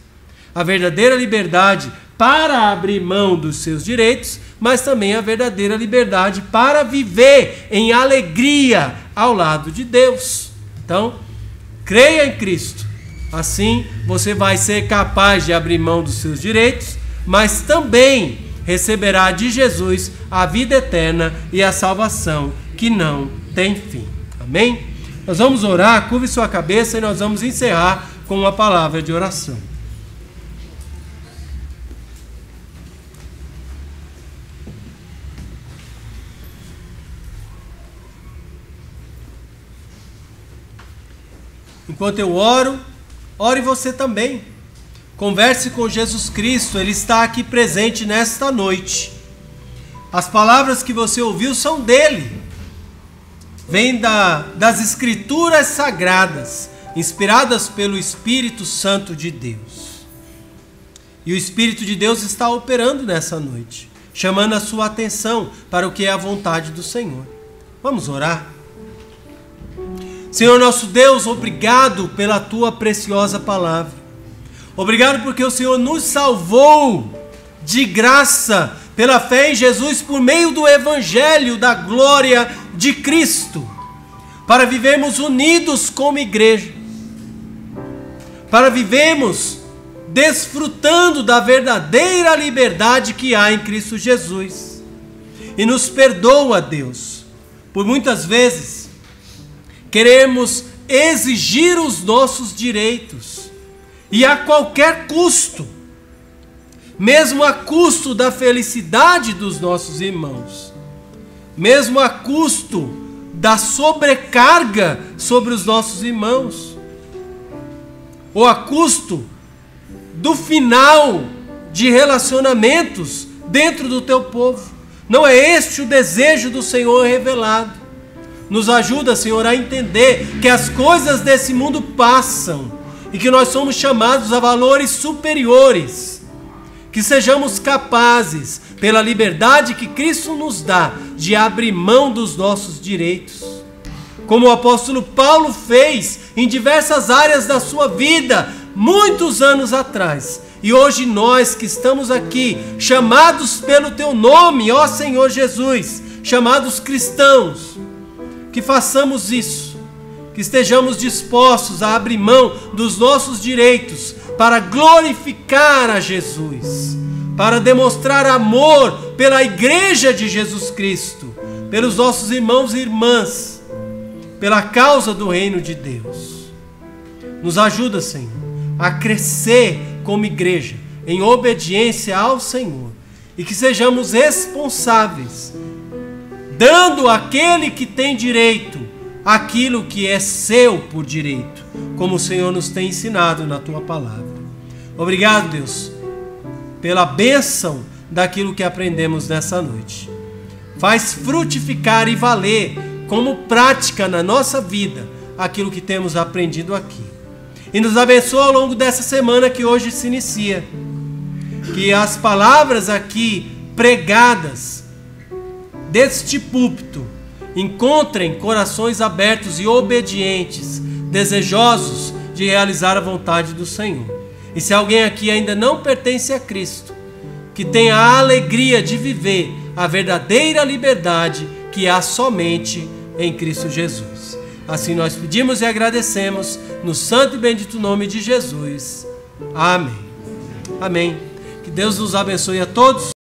A verdadeira liberdade para abrir mão dos seus direitos, mas também a verdadeira liberdade para viver em alegria ao lado de Deus. Então, creia em Cristo. Assim, você vai ser capaz de abrir mão dos seus direitos, mas também receberá de Jesus a vida eterna e a salvação que não tem fim. Amém? Nós vamos orar, curve sua cabeça e nós vamos encerrar com uma palavra de oração. Enquanto eu oro, ore você também. Converse com Jesus Cristo, Ele está aqui presente nesta noite. As palavras que você ouviu são dele. Vêm das Escrituras Sagradas, inspiradas pelo Espírito Santo de Deus. E o Espírito de Deus está operando nessa noite, chamando a sua atenção para o que é a vontade do Senhor. Vamos orar? Senhor nosso Deus, obrigado pela tua preciosa palavra. Obrigado porque o Senhor nos salvou de graça pela fé em Jesus por meio do Evangelho da glória de Cristo, para vivermos unidos como igreja, para vivermos desfrutando da verdadeira liberdade que há em Cristo Jesus. E nos perdoa, Deus, por muitas vezes queremos exigir os nossos direitos, e a qualquer custo, mesmo a custo da felicidade dos nossos irmãos, mesmo a custo da sobrecarga sobre os nossos irmãos, ou a custo do final de relacionamentos dentro do teu povo. Não é este o desejo do Senhor revelado. Nos ajuda, Senhor, a entender que as coisas desse mundo passam e que nós somos chamados a valores superiores. Que sejamos capazes, pela liberdade que Cristo nos dá, de abrir mão dos nossos direitos. Como o apóstolo Paulo fez em diversas áreas da sua vida, muitos anos atrás. E hoje nós que estamos aqui, chamados pelo teu nome, ó Senhor Jesus, chamados cristãos, que façamos isso, que estejamos dispostos a abrir mão dos nossos direitos para glorificar a Jesus, para demonstrar amor pela igreja de Jesus Cristo, pelos nossos irmãos e irmãs, pela causa do reino de Deus. Nos ajuda, Senhor, a crescer como igreja em obediência ao Senhor e que sejamos responsáveis, dando àquele que tem direito aquilo que é seu por direito, como o Senhor nos tem ensinado na tua palavra. Obrigado, Deus, pela bênção daquilo que aprendemos nessa noite. Faz frutificar e valer como prática na nossa vida aquilo que temos aprendido aqui. E nos abençoa ao longo dessa semana que hoje se inicia. Que as palavras aqui pregadas deste púlpito encontrem corações abertos e obedientes, desejosos de realizar a vontade do Senhor. E se alguém aqui ainda não pertence a Cristo, que tenha a alegria de viver a verdadeira liberdade que há somente em Cristo Jesus. Assim nós pedimos e agradecemos no santo e bendito nome de Jesus. Amém. Amém. Que Deus nos abençoe a todos.